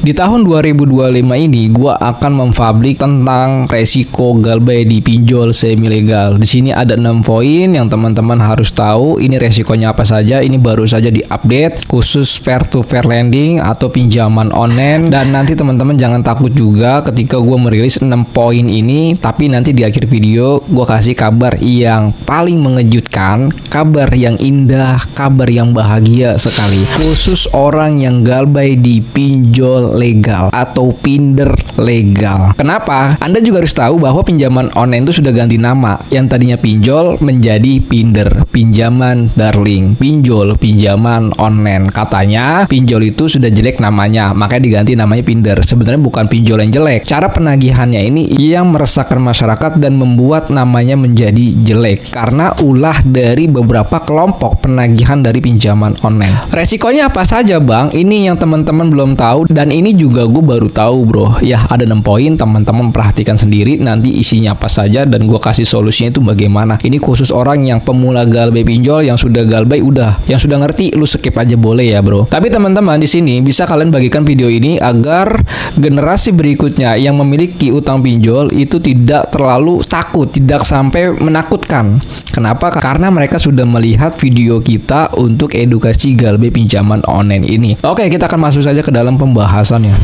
Di tahun 2025 ini gua akan mempublik tentang resiko galbay di pinjol semi legal. Di sini ada 6 poin yang teman-teman harus tahu. Ini resikonya apa saja. Ini baru saja diupdate khusus fair to fair lending atau pinjaman online. Dan nanti teman-teman jangan takut juga ketika gua merilis 6 poin ini, tapi nanti di akhir video gua kasih kabar yang paling mengejutkan, kabar yang indah, kabar yang bahagia sekali. Khusus orang yang galbay di pinjol legal atau pinder legal. Kenapa? Anda juga harus tahu bahwa pinjaman online itu sudah ganti nama. Yang tadinya pinjol menjadi pinder, pinjaman darling, pinjol, pinjaman online. Katanya pinjol itu sudah jelek namanya, makanya diganti namanya pinder. Sebenarnya bukan pinjol yang jelek. Cara penagihannya ini yang meresahkan masyarakat dan membuat namanya menjadi jelek karena ulah dari beberapa kelompok penagihan dari pinjaman online. Resikonya apa saja, Bang? Ini yang teman-teman belum tahu dan ini juga gue baru tahu, bro. Ya, ada 6 poin, teman-teman perhatikan sendiri nanti isinya apa saja dan gue kasih solusinya itu bagaimana. Ini khusus orang yang pemula galbay pinjol, yang sudah galbay udah, yang sudah ngerti lu skip aja boleh ya, bro. Tapi teman-teman di sini bisa kalian bagikan video ini agar generasi berikutnya yang memiliki utang pinjol itu tidak terlalu takut, tidak sampai menakutkan. Kenapa? Karena mereka sudah melihat video kita untuk edukasi galbay pinjaman online ini. Oke, kita akan masuk saja ke dalam pembahasannya.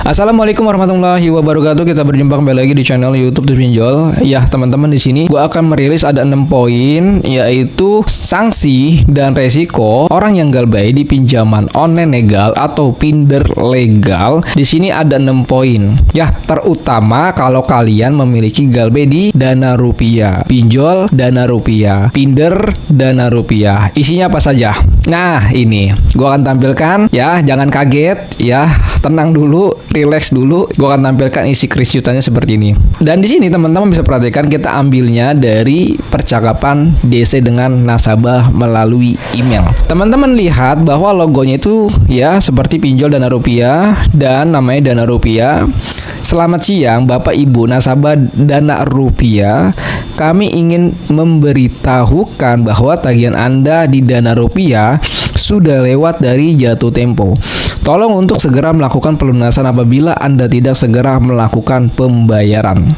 Assalamualaikum warahmatullahi wabarakatuh. Kita berjumpa kembali lagi di channel YouTube Tips Pinjol. Ya, teman-teman, di sini gua akan merilis ada 6 poin, yaitu sanksi dan resiko orang yang galbay di pinjaman online legal atau pinder legal. Di sini ada 6 poin. Ya, terutama kalau kalian memiliki galbay di Dana Rupiah, pinjol Dana Rupiah, pinder Dana Rupiah. Isinya apa saja? Nah, ini gua akan tampilkan ya, jangan kaget ya, tenang dulu, relax dulu. Gue akan tampilkan isi kericutannya seperti ini. Dan di sini teman-teman bisa perhatikan kita ambilnya dari percakapan DC dengan nasabah melalui email. Teman-teman lihat bahwa logonya itu ya seperti pinjol Dana Rupiah dan namanya Dana Rupiah. Selamat siang Bapak Ibu nasabah Dana Rupiah. Kami ingin memberitahukan bahwa tagihan Anda di Dana Rupiah sudah lewat dari jatuh tempo. Tolong untuk segera melakukan pelunasan apabila Anda tidak segera melakukan pembayaran.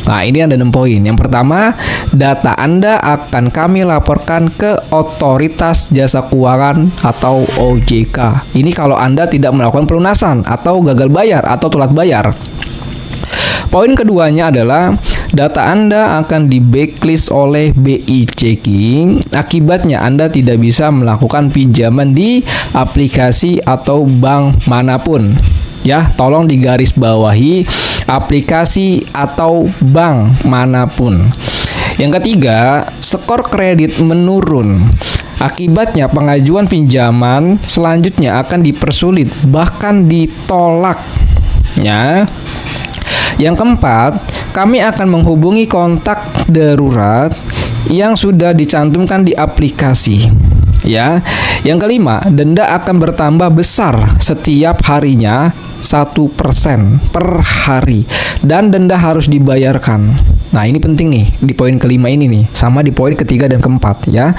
Nah, ini ada 6 poin. Yang pertama, data Anda akan kami laporkan ke Otoritas Jasa Keuangan atau OJK. Ini kalau Anda tidak melakukan pelunasan atau gagal bayar atau telat bayar. Poin keduanya adalah data Anda akan di backlist oleh BI Checking. Akibatnya Anda tidak bisa melakukan pinjaman di aplikasi atau bank manapun. Ya, tolong digarisbawahi aplikasi atau bank manapun. Yang ketiga, skor kredit menurun. Akibatnya pengajuan pinjaman selanjutnya akan dipersulit bahkan ditolak. Ya. Yang keempat, kami akan menghubungi kontak darurat yang sudah dicantumkan di aplikasi. Ya. Yang kelima, denda akan bertambah besar setiap harinya 1% per hari dan denda harus dibayarkan. Nah, ini penting nih di poin kelima ini nih, sama di poin ketiga dan keempat ya.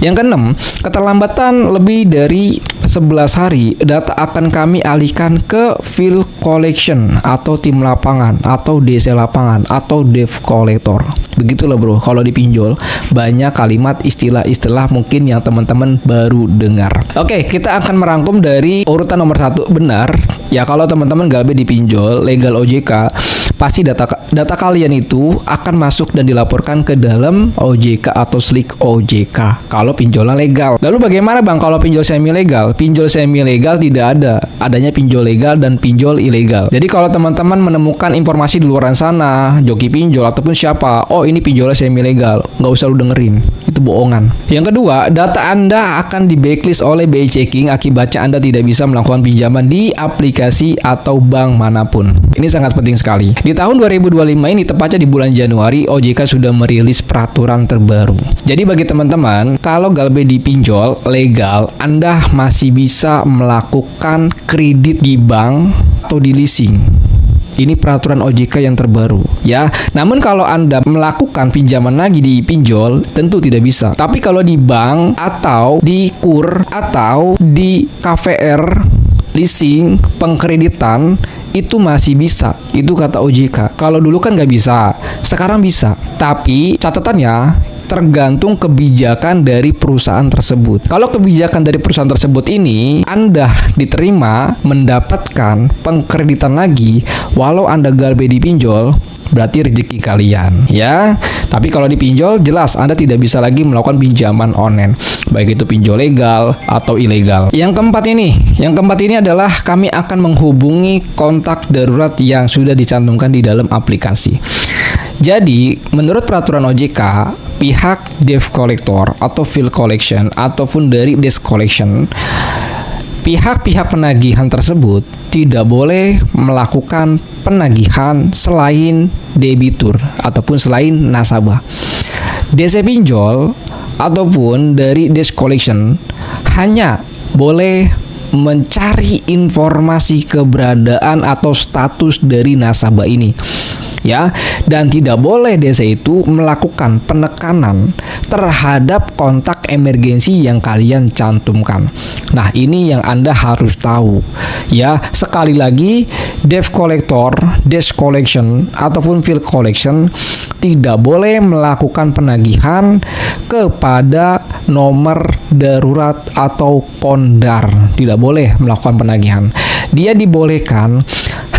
Yang keenam, keterlambatan lebih dari 11 hari, data akan kami alihkan ke field collection atau tim lapangan atau DC lapangan atau debt collector. Begitulah, bro. Kalau dipinjol banyak kalimat istilah-istilah mungkin yang teman-teman baru dengar. Oke, kita akan merangkum dari urutan nomor 1 benar. Ya, kalau teman-teman galbay dipinjol legal OJK, pasti data kalian itu akan masuk dan dilaporkan ke dalam OJK atau SLIK OJK kalau pinjolan legal. Lalu bagaimana, Bang, kalau pinjol semi legal? Pinjol semi legal tidak ada, adanya pinjol legal dan pinjol ilegal. Jadi kalau teman-teman menemukan informasi di luar sana, joki pinjol ataupun siapa, oh ini pinjolnya semi legal, nggak usah lu dengerin, itu bohongan. Yang kedua, data Anda akan di backlist oleh BI Checking, akibatnya Anda tidak bisa melakukan pinjaman di aplikasi atau bank manapun. Ini sangat penting sekali. Di tahun 2025 ini, tepatnya di bulan Januari, OJK sudah merilis peraturan terbaru. Jadi bagi teman-teman, kalau galbay di pinjol legal, Anda masih bisa melakukan kredit di bank atau di leasing. Ini peraturan OJK yang terbaru ya. Namun kalau Anda melakukan pinjaman lagi di pinjol tentu tidak bisa. Tapi kalau di bank atau di KUR atau di KVR, leasing, pengkreditan itu masih bisa. Itu kata OJK. Kalau dulu kan nggak bisa, sekarang bisa. Tapi catatannya tergantung kebijakan dari perusahaan tersebut. Kalau kebijakan dari perusahaan tersebut ini Anda diterima mendapatkan pengkreditan lagi walau Anda galbe di pinjol, berarti rezeki kalian ya. Tapi kalau dipinjol jelas Anda tidak bisa lagi melakukan pinjaman online, baik itu pinjol legal atau ilegal. Yang keempat ini adalah kami akan menghubungi kontak darurat yang sudah dicantumkan di dalam aplikasi. Jadi, menurut peraturan OJK, pihak debt collector atau bill collection ataupun dari desk collection, pihak-pihak penagihan tersebut tidak boleh melakukan penagihan selain debitur ataupun selain nasabah. DC pinjol ataupun dari desk collection hanya boleh mencari informasi keberadaan atau status dari nasabah ini ya, dan tidak boleh DC itu melakukan penekanan terhadap kontak emergensi yang kalian cantumkan. Nah, ini yang Anda harus tahu ya. Sekali lagi, debt collector, desk collection ataupun bill collection tidak boleh melakukan penagihan kepada nomor darurat atau kondar. Tidak boleh melakukan penagihan. Dia dibolehkan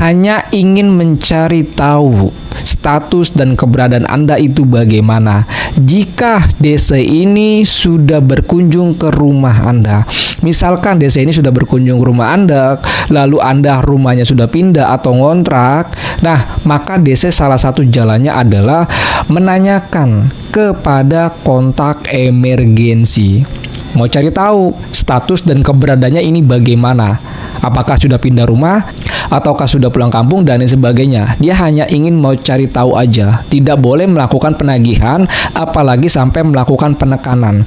hanya ingin mencari tahu status dan keberadaan Anda itu bagaimana. Jika DC ini sudah berkunjung ke rumah Anda, misalkan DC ini sudah berkunjung ke rumah Anda, lalu Anda rumahnya sudah pindah atau ngontrak, nah maka DC salah satu jalannya adalah menanyakan kepada kontak emergensi. Mau cari tahu status dan keberadaannya ini bagaimana. Apakah sudah pindah rumah ataukah sudah pulang kampung dan lain sebagainya. Dia hanya ingin mau cari tahu aja. Tidak boleh melakukan penagihan apalagi sampai melakukan penekanan.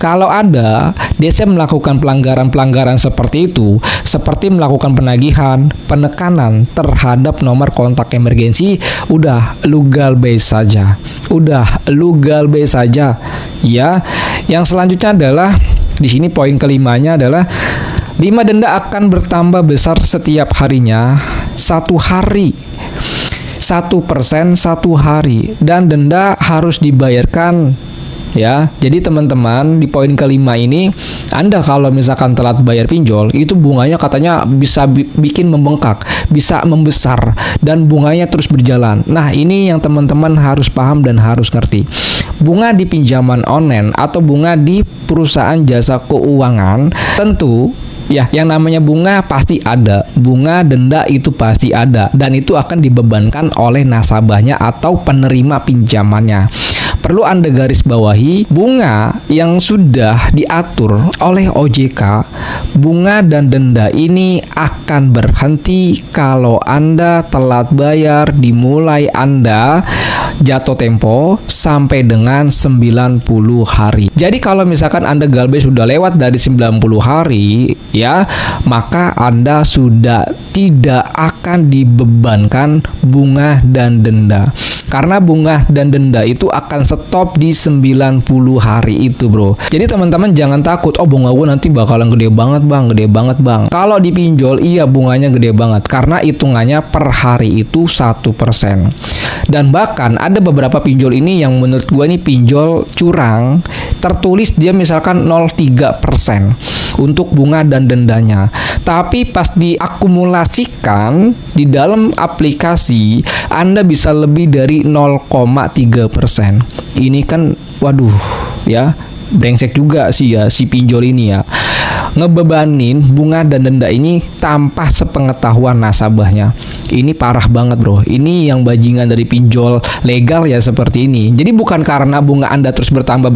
Kalau ada DC melakukan pelanggaran-pelanggaran seperti itu, seperti melakukan penagihan, penekanan terhadap nomor kontak emergensi, udah legal base saja. Ya. Yang selanjutnya adalah di sini poin kelimanya adalah 5 denda akan bertambah besar setiap harinya 1 hari 1% 1 hari, dan denda harus dibayarkan ya. Jadi teman-teman, di poin kelima ini Anda kalau misalkan telat bayar pinjol, itu bunganya katanya bisa bikin membengkak, bisa membesar, dan bunganya terus berjalan. Nah, ini yang teman-teman harus paham dan harus ngerti. Bunga di pinjaman online atau bunga di perusahaan jasa keuangan tentu ya, yang namanya bunga pasti ada. Bunga denda itu pasti ada, dan itu akan dibebankan oleh nasabahnya atau penerima pinjamannya. Perlu Anda garis bawahi, bunga yang sudah diatur oleh OJK, bunga dan denda ini akan berhenti kalau Anda telat bayar dimulai Anda jatuh tempo sampai dengan 90 hari. Jadi kalau misalkan Anda galbe sudah lewat dari 90 hari ya, maka Anda sudah tidak akan dibebankan bunga dan denda. Karena bunga dan denda itu akan stop di 90 hari itu, bro. Jadi teman-teman jangan takut, oh bunga gue nanti bakalan gede banget bang. Kalau dipinjol, iya bunganya gede banget, karena hitungannya per hari itu 1%. Dan bahkan ada beberapa pinjol ini yang menurut gue ini pinjol curang, tertulis dia misalkan 0,3% untuk bunga dan dendanya. Tapi pas diakumulasikan di dalam aplikasi, Anda bisa lebih dari 0,3%. Ini kan waduh ya, brengsek juga sih ya si pinjol ini ya, ngebebanin bunga dan denda ini tanpa sepengetahuan nasabahnya. Ini parah banget, bro. Ini yang bajingan dari pinjol legal ya seperti ini. Jadi bukan karena bunga Anda terus bertambah,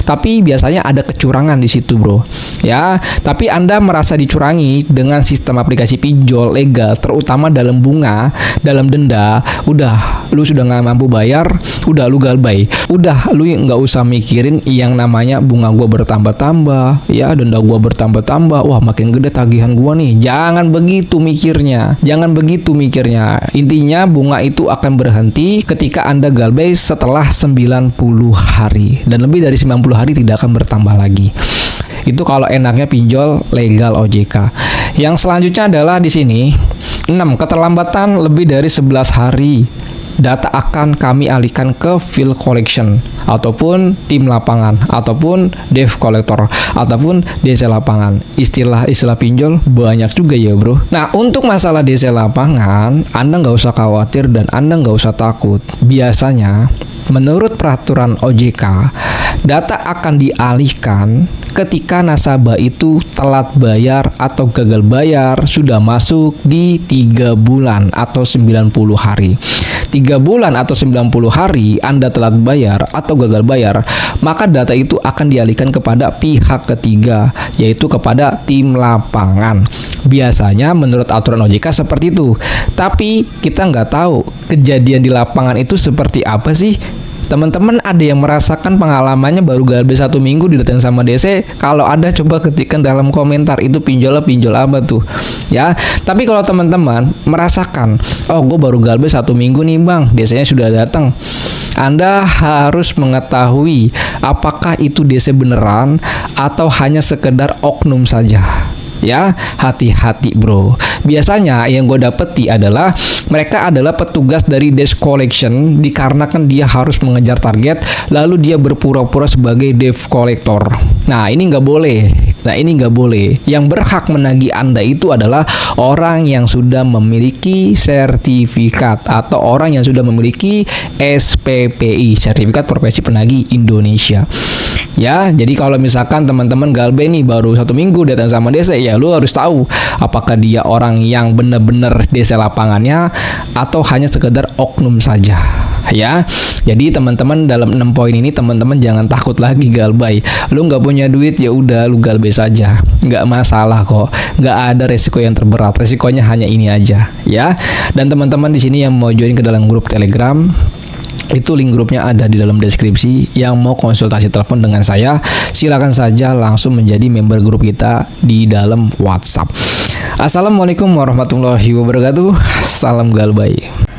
tapi biasanya ada kecurangan di situ, bro. Ya, tapi Anda merasa dicurangi dengan sistem aplikasi pinjol legal, terutama dalam bunga, dalam denda. Udah, lu sudah nggak mampu bayar, udah lu galbay. Udah lu nggak usah mikirin yang namanya bunga gua bertambah-tambah, ya denda gua bertambah-tambah. Wah, makin gede tagihan gua nih. Jangan begitu mikirnya. Jangan begitu mikirnya. Intinya bunga itu akan berhenti ketika Anda galbay setelah 90 hari. Dan lebih dari 90 hari tidak akan bertambah lagi. Itu kalau enaknya pinjol legal OJK. Yang selanjutnya adalah di sini 6. Keterlambatan lebih dari 11 hari. Data akan kami alihkan ke field collection ataupun tim lapangan ataupun dev collector ataupun DC lapangan. Istilah-istilah pinjol banyak juga ya bro. Nah, untuk masalah DC lapangan, Anda nggak usah khawatir dan Anda nggak usah takut. Biasanya menurut peraturan OJK, data akan dialihkan ketika nasabah itu telat bayar atau gagal bayar sudah masuk di 3 bulan atau 90 hari. 3 bulan atau 90 hari Anda telat bayar atau gagal bayar, maka data itu akan dialihkan kepada pihak ketiga, yaitu kepada tim lapangan. Biasanya menurut aturan OJK seperti itu. Tapi kita nggak tahu kejadian di lapangan itu seperti apa sih. Teman-teman ada yang merasakan pengalamannya baru galbay 1 minggu didatang sama DC? Kalau ada coba ketikkan dalam komentar itu pinjol apa tuh ya. Tapi kalau teman-teman merasakan, oh gue baru galbay 1 minggu nih bang, DC-nya sudah datang, Anda harus mengetahui apakah itu DC beneran atau hanya sekedar oknum saja. Ya, hati-hati bro. Biasanya yang gue dapeti adalah mereka adalah petugas dari desk collection dikarenakan dia harus mengejar target, lalu dia berpura-pura sebagai dev collector. Nah, ini nggak boleh. Yang berhak menagih Anda itu adalah orang yang sudah memiliki sertifikat atau orang yang sudah memiliki SPPI, Sertifikat Profesi Penagih Indonesia. Ya, jadi kalau misalkan teman-teman galbay nih baru 1 minggu datang sama DC, ya lu harus tahu apakah dia orang yang benar-benar DC lapangannya atau hanya sekedar oknum saja. Ya, jadi teman-teman dalam 6 poin ini teman-teman jangan takut lagi galbay. Lu nggak punya duit ya udah lu galbay saja, nggak masalah kok, nggak ada resiko yang terberat, resikonya hanya ini aja ya. Dan teman-teman di sini yang mau join ke dalam grup Telegram, itu link grupnya ada di dalam deskripsi. Yang mau konsultasi telepon dengan saya, silakan saja langsung menjadi member grup kita di dalam WhatsApp. Assalamualaikum warahmatullahi wabarakatuh. Salam galbay.